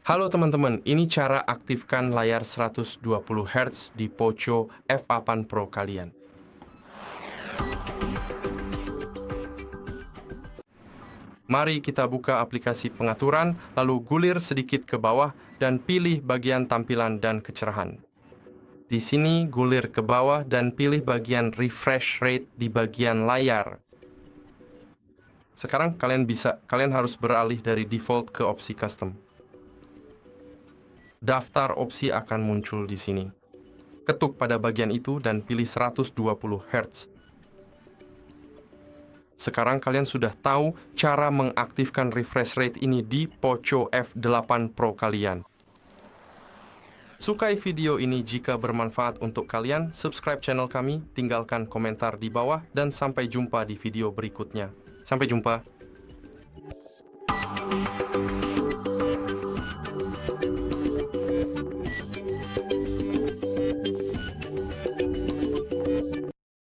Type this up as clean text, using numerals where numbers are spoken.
Halo teman-teman, ini cara aktifkan layar 120 Hz di Poco F8 Pro kalian. Mari kita buka aplikasi pengaturan, lalu gulir sedikit ke bawah dan pilih bagian tampilan dan kecerahan. Di sini gulir ke bawah dan pilih bagian refresh rate di bagian layar. Sekarang kalian harus beralih dari default ke opsi custom. Daftar opsi akan muncul di sini. Ketuk pada bagian itu dan pilih 120 Hz. Sekarang kalian sudah tahu cara mengaktifkan refresh rate ini di Poco F8 Pro kalian. Sukai video ini jika bermanfaat untuk kalian, subscribe channel kami, tinggalkan komentar di bawah, dan sampai jumpa di video berikutnya. Sampai jumpa.